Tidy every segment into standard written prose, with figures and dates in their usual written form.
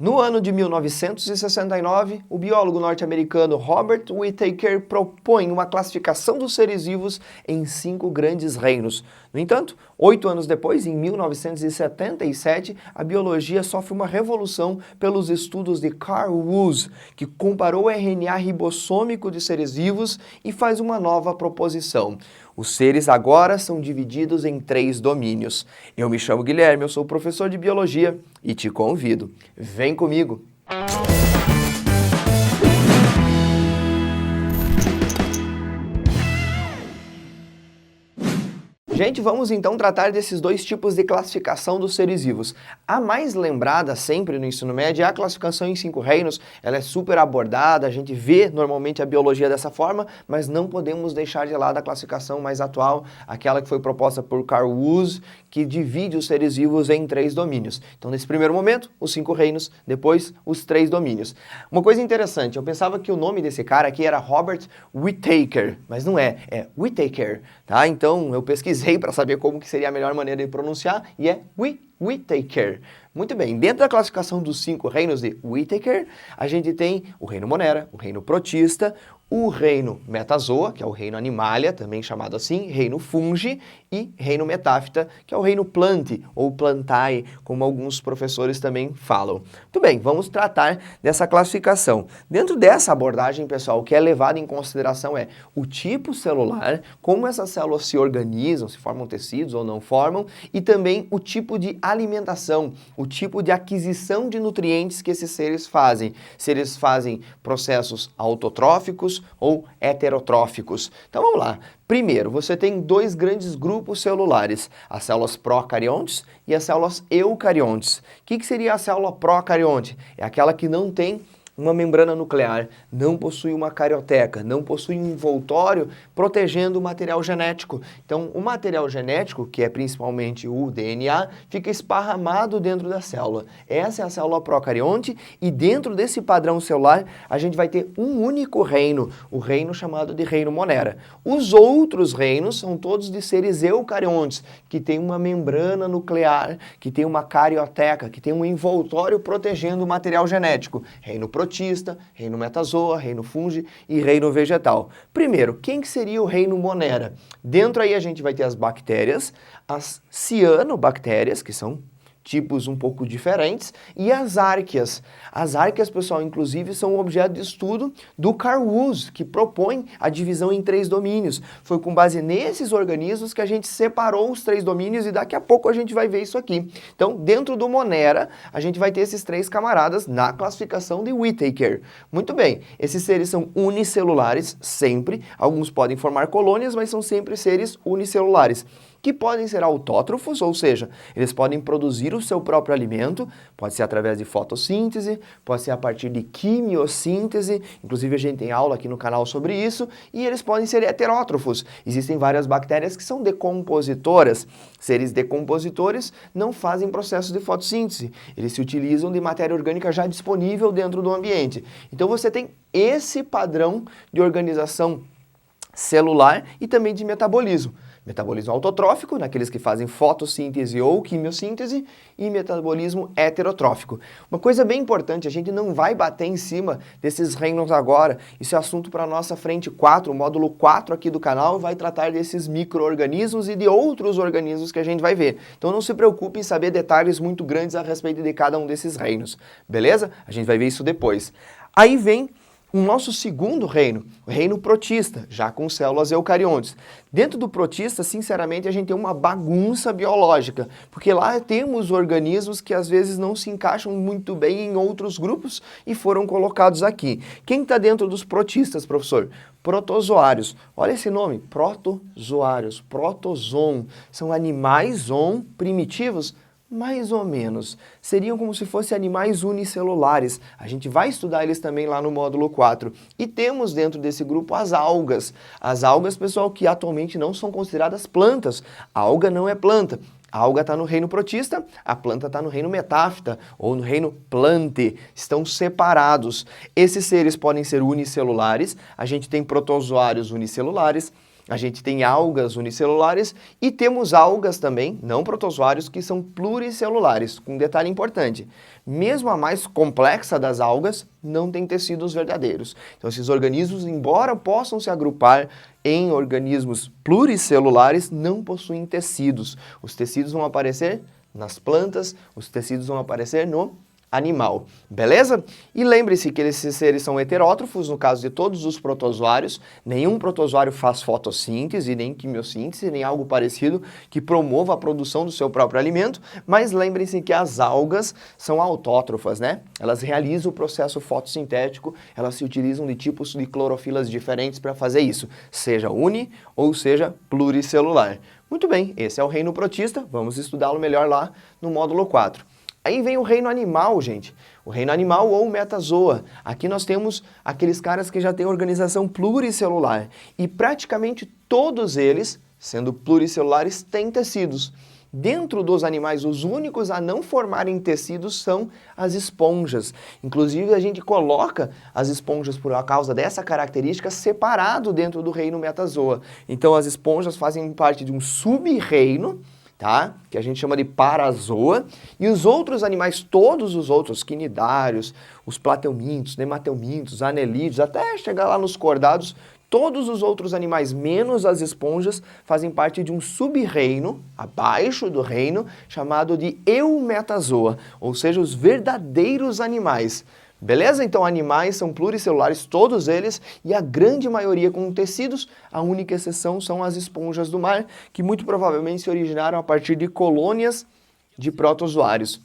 No ano de 1969, o biólogo norte-americano Robert Whittaker propõe uma classificação dos seres vivos em 5 grandes reinos. No entanto, 8 anos depois, em 1977, a biologia sofre uma revolução pelos estudos de Carl Woese, que comparou o RNA ribossômico de seres vivos e faz uma nova proposição. Os seres agora são divididos em 3 domínios. Eu me chamo Guilherme, eu sou professor de biologia e te convido. Vem comigo! Gente, vamos então tratar desses 2 tipos de classificação dos seres vivos. A mais lembrada sempre no ensino médio é a classificação em 5 reinos. Ela é super abordada, a gente vê normalmente a biologia dessa forma, mas não podemos deixar de lado a classificação mais atual, aquela que foi proposta por Carl Woese, que divide os seres vivos em 3 domínios. Então, nesse primeiro momento, os 5 reinos, depois os 3 domínios. Uma coisa interessante, eu pensava que o nome desse cara aqui era Robert Whittaker, mas não é Whittaker, tá? Então, eu pesquisei para saber como que seria a melhor maneira de pronunciar e é Whittaker. Muito bem, dentro da classificação dos 5 reinos de Whittaker, a gente tem o reino Monera, o reino Protista, o reino Metazoa, que é o reino Animalia, também chamado assim, reino Fungi, e reino Metáfita, que é o reino Plantae, ou Plantae, como alguns professores também falam. Muito bem, vamos tratar dessa classificação. Dentro dessa abordagem, pessoal, o que é levado em consideração é o tipo celular, como essas células se organizam, se formam tecidos ou não formam, e também o tipo de alimentação, o tipo de aquisição de nutrientes que esses seres fazem. Se eles fazem processos autotróficos ou heterotróficos. Então vamos lá. Primeiro, você tem 2 grandes grupos celulares, as células procariontes e as células eucariontes. O que seria a célula procarionte? É aquela que não tem uma membrana nuclear, não possui uma carioteca, não possui um envoltório protegendo o material genético. Então, o material genético, que é principalmente o DNA, fica esparramado dentro da célula. Essa é a célula procarionte e dentro desse padrão celular a gente vai ter um único reino, o reino chamado de reino Monera. Os outros reinos são todos de seres eucariontes, que tem uma membrana nuclear, que tem uma carioteca, que tem um envoltório protegendo o material genético. Reino Protista, reino Metazoa, reino Fungi e reino vegetal. Primeiro, quem que seria o reino Monera? Dentro aí a gente vai ter as bactérias, as cianobactérias, que são tipos um pouco diferentes, e as árqueas. As árqueas, pessoal, inclusive, são objeto de estudo do Carl Woese, que propõe a divisão em 3 domínios. Foi com base nesses organismos que a gente separou os 3 domínios e daqui a pouco a gente vai ver isso aqui. Então, dentro do Monera, a gente vai ter esses 3 camaradas na classificação de Whittaker. Muito bem, esses seres são unicelulares, sempre. Alguns podem formar colônias, mas são sempre seres unicelulares, que podem ser autótrofos, ou seja, eles podem produzir o seu próprio alimento, pode ser através de fotossíntese, pode ser a partir de quimiossíntese, inclusive a gente tem aula aqui no canal sobre isso, e eles podem ser heterótrofos. Existem várias bactérias que são decompositoras. Seres decompositores não fazem processo de fotossíntese, eles se utilizam de matéria orgânica já disponível dentro do ambiente. Então você tem esse padrão de organização celular e também de metabolismo. Metabolismo autotrófico, naqueles que fazem fotossíntese ou quimiossíntese, e metabolismo heterotrófico. Uma coisa bem importante, a gente não vai bater em cima desses reinos agora. Isso é assunto para a nossa frente 4, o módulo 4 aqui do canal vai tratar desses micro-organismos e de outros organismos que a gente vai ver. Então não se preocupe em saber detalhes muito grandes a respeito de cada um desses reinos, beleza? A gente vai ver isso depois. Aí vem o nosso segundo reino, o reino protista, já com células eucariontes. Dentro do protista, sinceramente, a gente tem uma bagunça biológica, porque lá temos organismos que às vezes não se encaixam muito bem em outros grupos e foram colocados aqui. Quem está dentro dos protistas, professor? Protozoários. Olha esse nome, protozoários, protozoon. São animais zoon primitivos? Mais ou menos. Seriam como se fossem animais unicelulares. A gente vai estudar eles também lá no módulo 4. E temos dentro desse grupo as algas. As algas, pessoal, que atualmente não são consideradas plantas. A alga não é planta. A alga está no reino protista, a planta está no reino metáfita ou no reino Plantae. Estão separados. Esses seres podem ser unicelulares. A gente tem protozoários unicelulares. A gente tem algas unicelulares e temos algas também, não protozoários, que são pluricelulares, com um detalhe importante. Mesmo a mais complexa das algas, não tem tecidos verdadeiros. Então, esses organismos, embora possam se agrupar em organismos pluricelulares, não possuem tecidos. Os tecidos vão aparecer nas plantas, os tecidos vão aparecer no animal, beleza? E lembre-se que esses seres são heterótrofos, no caso de todos os protozoários, nenhum protozoário faz fotossíntese, nem quimiossíntese, nem algo parecido que promova a produção do seu próprio alimento, mas lembrem-se que as algas são autótrofas, né? Elas realizam o processo fotossintético, elas se utilizam de tipos de clorofilas diferentes para fazer isso, seja uni ou seja pluricelular. Muito bem, esse é o reino protista, vamos estudá-lo melhor lá no módulo 4. Aí vem o reino animal, gente. O reino animal ou metazoa. Aqui nós temos aqueles caras que já têm organização pluricelular. E praticamente todos eles, sendo pluricelulares, têm tecidos. Dentro dos animais, os únicos a não formarem tecidos são as esponjas. Inclusive, a gente coloca as esponjas, por causa dessa característica, separado dentro do reino metazoa. Então, as esponjas fazem parte de um sub-reino, tá? Que a gente chama de parazoa, e os outros animais, todos os outros, quinidários, os plateumintos, nemateumintos, anelídeos, até chegar lá nos cordados, todos os outros animais, menos as esponjas, fazem parte de um sub-reino, abaixo do reino, chamado de eumetazoa, ou seja, os verdadeiros animais. Beleza? Então, animais são pluricelulares, todos eles, e a grande maioria com tecidos. A única exceção são as esponjas do mar, que muito provavelmente se originaram a partir de colônias de protozoários.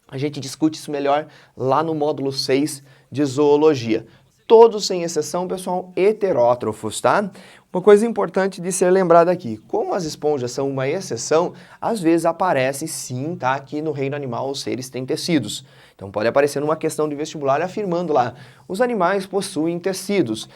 A gente discute isso melhor lá no módulo 6 de zoologia. Todos, sem exceção, pessoal, heterótrofos, tá? Uma coisa importante de ser lembrada aqui, como as esponjas são uma exceção, às vezes aparece sim, tá? Que no reino animal os seres têm tecidos. Então pode aparecer numa questão de vestibular afirmando lá, os animais possuem tecidos.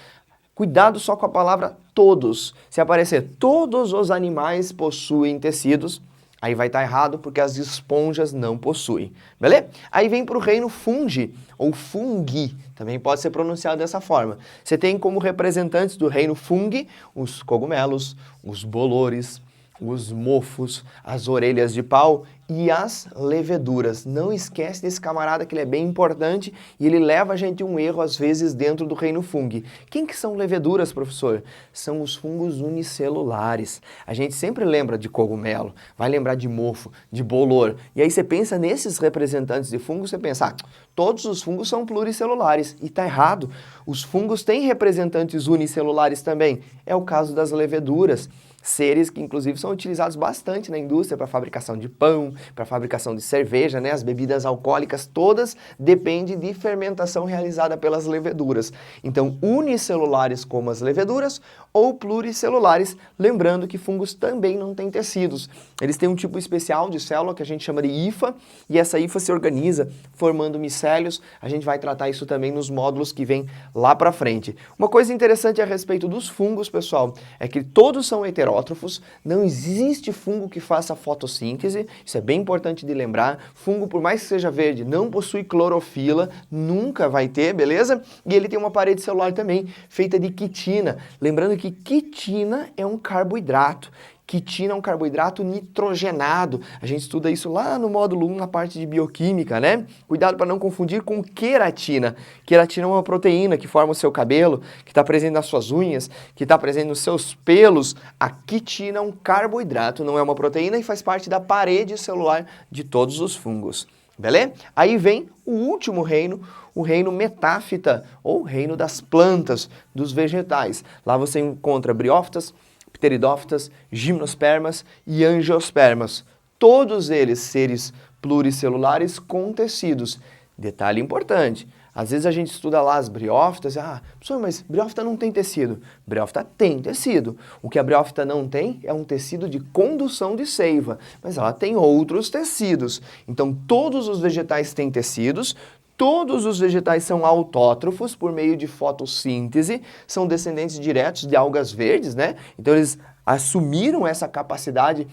Cuidado só com a palavra todos. Se aparecer todos os animais possuem tecidos, aí vai estar errado porque as esponjas não possuem, beleza? Aí vem para o reino fungi, ou fungi, também pode ser pronunciado dessa forma. Você tem como representantes do reino fungi os cogumelos, os bolores, os mofos, as orelhas de pau e as leveduras. Não esquece desse camarada que ele é bem importante e ele leva a gente a um erro às vezes dentro do reino fungi. Quem que são leveduras, professor? São os fungos unicelulares. A gente sempre lembra de cogumelo, vai lembrar de mofo, de bolor. E aí você pensa nesses representantes de fungos, você pensa, todos os fungos são pluricelulares. E tá errado. Os fungos têm representantes unicelulares também. É o caso das leveduras. Seres que, inclusive, são utilizados bastante na indústria para fabricação de pão, para fabricação de cerveja, né? As bebidas alcoólicas todas dependem de fermentação realizada pelas leveduras. Então, unicelulares como as leveduras ou pluricelulares, lembrando que fungos também não têm tecidos. Eles têm um tipo especial de célula que a gente chama de hifa, e essa hifa se organiza formando micélios. A gente vai tratar isso também nos módulos que vêm lá para frente. Uma coisa interessante a respeito dos fungos, pessoal, é que todos são heterótrofos, não existe fungo que faça fotossíntese, isso é bem importante de lembrar. Fungo, por mais que seja verde, não possui clorofila, nunca vai ter, beleza? E ele tem uma parede celular também, feita de quitina. Lembrando que quitina é um carboidrato. Quitina é um carboidrato nitrogenado. A gente estuda isso lá no módulo 1, na parte de bioquímica, né? Cuidado para não confundir com queratina. Queratina é uma proteína que forma o seu cabelo, que está presente nas suas unhas, que está presente nos seus pelos. A quitina é um carboidrato, não é uma proteína e faz parte da parede celular de todos os fungos. Beleza? Aí vem o último reino, o reino metáfita, ou reino das plantas, dos vegetais. Lá você encontra briófitas, pteridófitas, gimnospermas e angiospermas. Todos eles seres pluricelulares com tecidos. Detalhe importante, às vezes a gente estuda lá as briófitas, professor, mas briófita não tem tecido. Briófita tem tecido. O que a briófita não tem é um tecido de condução de seiva, mas ela tem outros tecidos. Então todos os vegetais têm tecidos. Todos os vegetais são autótrofos por meio de fotossíntese, são descendentes diretos de algas verdes, né? Então eles assumiram essa capacidade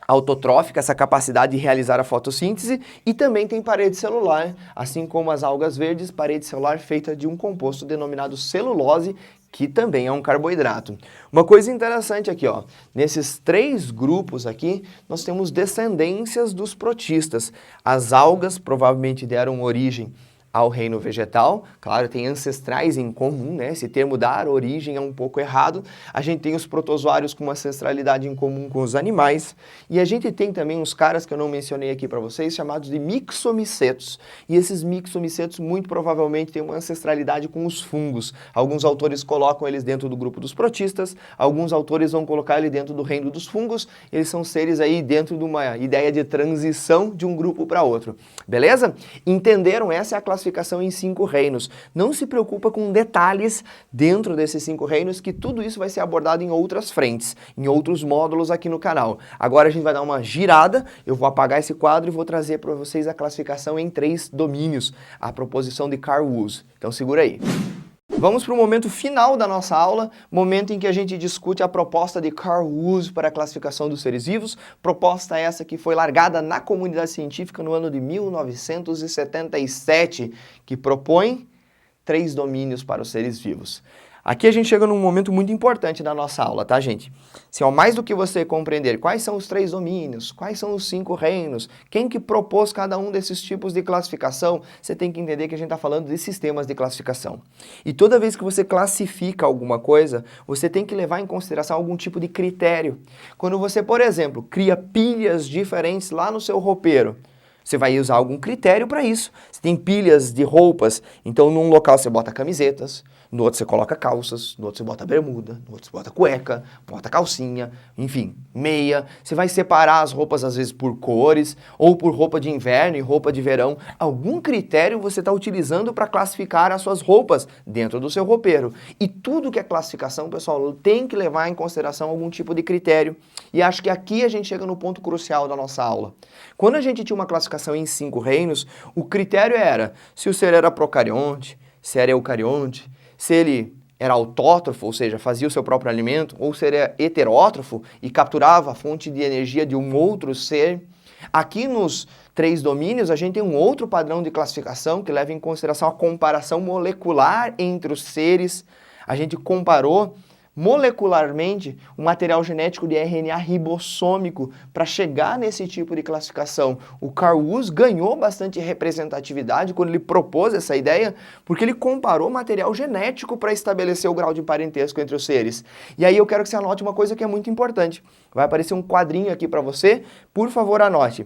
autotrófica, essa capacidade de realizar a fotossíntese, e também tem parede celular, assim como as algas verdes, parede celular feita de um composto denominado celulose, que também é um carboidrato. Uma coisa interessante aqui, ó, nesses 3 grupos aqui, nós temos descendências dos protistas. As algas provavelmente deram origem ao reino vegetal, claro, tem ancestrais em comum, né? Esse termo dar origem é um pouco errado. A gente tem os protozoários com uma ancestralidade em comum com os animais, e a gente tem também uns caras que eu não mencionei aqui para vocês, chamados de mixomicetos. E esses mixomicetos muito provavelmente têm uma ancestralidade com os fungos. Alguns autores colocam eles dentro do grupo dos protistas, alguns autores vão colocar ele dentro do reino dos fungos. Eles são seres aí dentro de uma ideia de transição de um grupo para outro. Beleza? Entenderam? Essa é a classificação em 5 reinos. Não se preocupa com detalhes dentro desses 5 reinos, que tudo isso vai ser abordado em outras frentes, em outros módulos aqui no canal. Agora a gente vai dar uma girada, eu vou apagar esse quadro e vou trazer para vocês a classificação em 3 domínios, a proposição de Carl Woese. Então segura aí. Vamos para o momento final da nossa aula, momento em que a gente discute a proposta de Carl Woese para a classificação dos seres vivos, proposta essa que foi largada na comunidade científica no ano de 1977, que propõe 3 domínios para os seres vivos. Aqui a gente chega num momento muito importante da nossa aula, tá, gente? Se ao mais do que você compreender quais são os 3 domínios, quais são os 5 reinos, quem que propôs cada um desses tipos de classificação, você tem que entender que a gente está falando de sistemas de classificação. E toda vez que você classifica alguma coisa, você tem que levar em consideração algum tipo de critério. Quando você, por exemplo, cria pilhas diferentes lá no seu roupeiro, você vai usar algum critério para isso. Você tem pilhas de roupas, então num local você bota camisetas, no outro você coloca calças, no outro você bota bermuda, no outro você bota cueca, bota calcinha, enfim, meia. Você vai separar as roupas às vezes por cores, ou por roupa de inverno e roupa de verão. Algum critério você está utilizando para classificar as suas roupas dentro do seu roupeiro. E tudo que é classificação, pessoal, tem que levar em consideração algum tipo de critério. E acho que aqui a gente chega no ponto crucial da nossa aula. Quando a gente tinha uma classificação em 5 reinos, o critério era se o ser era procarionte, se era eucarionte, se ele era autótrofo, ou seja, fazia o seu próprio alimento, ou se ele era heterótrofo e capturava a fonte de energia de um outro ser. Aqui nos 3 domínios, a gente tem um outro padrão de classificação que leva em consideração a comparação molecular entre os seres. A gente comparou molecularmente o material genético de RNA ribossômico para chegar nesse tipo de classificação. O Carl Woese ganhou bastante representatividade quando ele propôs essa ideia, porque ele comparou material genético para estabelecer o grau de parentesco entre os seres. E aí eu quero que você anote uma coisa que é muito importante. Vai aparecer um quadrinho aqui para você, por favor anote.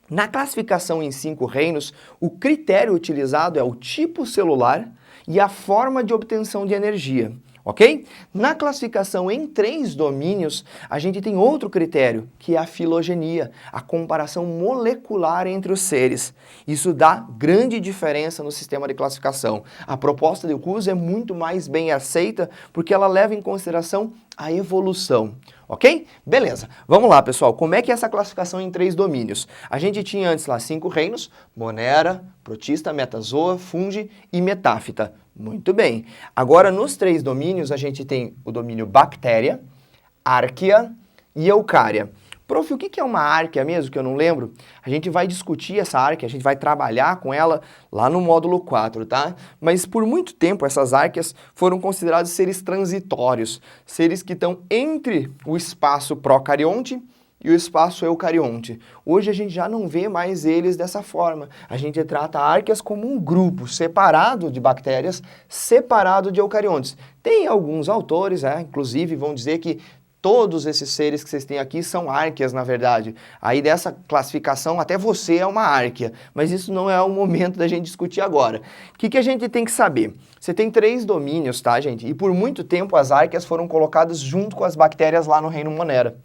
Na classificação em 5 reinos, o critério utilizado é o tipo celular e a forma de obtenção de energia. Ok? Na classificação em 3 domínios, a gente tem outro critério, que é a filogenia, a comparação molecular entre os seres. Isso dá grande diferença no sistema de classificação. A proposta de Woese é muito mais bem aceita porque ela leva em consideração a evolução. Ok? Beleza. Vamos lá, pessoal. Como é que é essa classificação em 3 domínios? A gente tinha antes lá 5 reinos, Monera, Protista, Metazoa, Fungi e Metáfita. Muito bem. Agora, nos 3 domínios, a gente tem o domínio Bactéria, Arquea e Eucária. Prof, o que é uma árquea mesmo, que eu não lembro? A gente vai discutir essa árquea, a gente vai trabalhar com ela lá no módulo 4, tá? Mas por muito tempo essas árqueas foram considerados seres transitórios, seres que estão entre o espaço procarionte e o espaço eucarionte. Hoje a gente já não vê mais eles dessa forma. A gente trata árqueas como um grupo separado de bactérias, separado de eucariontes. Tem alguns autores, inclusive, vão dizer que todos esses seres que vocês têm aqui são árqueas, na verdade. Aí dessa classificação, até você é uma árquea. Mas isso não é o momento da gente discutir agora. O que a gente tem que saber? Você tem 3 domínios, tá, gente? E por muito tempo as árqueas foram colocadas junto com as bactérias lá no reino Monera,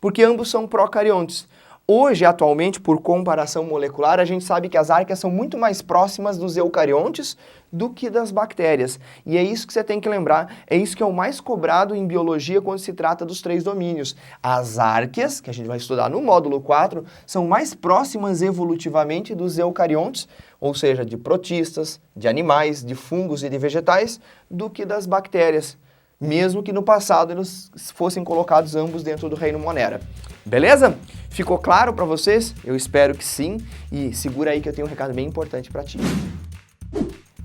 porque ambos são procariontes. Hoje, atualmente, por comparação molecular, a gente sabe que as árqueas são muito mais próximas dos eucariontes do que das bactérias. E é isso que você tem que lembrar, é isso que é o mais cobrado em biologia quando se trata dos 3 domínios. As árqueas, que a gente vai estudar no módulo 4, são mais próximas evolutivamente dos eucariontes, ou seja, de protistas, de animais, de fungos e de vegetais, do que das bactérias, mesmo que no passado eles fossem colocados ambos dentro do reino Monera. Beleza? Ficou claro para vocês? Eu espero que sim, e segura aí que eu tenho um recado bem importante para ti.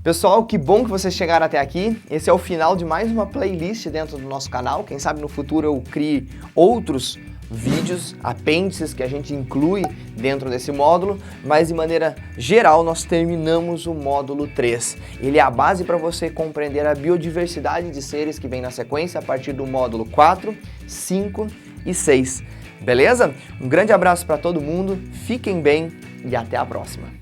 Pessoal, que bom que vocês chegaram até aqui. Esse é o final de mais uma playlist dentro do nosso canal. Quem sabe no futuro eu crie outros vídeos, apêndices que a gente inclui dentro desse módulo, mas de maneira geral nós terminamos o módulo 3. Ele é a base para você compreender a biodiversidade de seres que vem na sequência a partir do módulo 4, 5 e 6. Beleza? Um grande abraço para todo mundo, fiquem bem e até a próxima.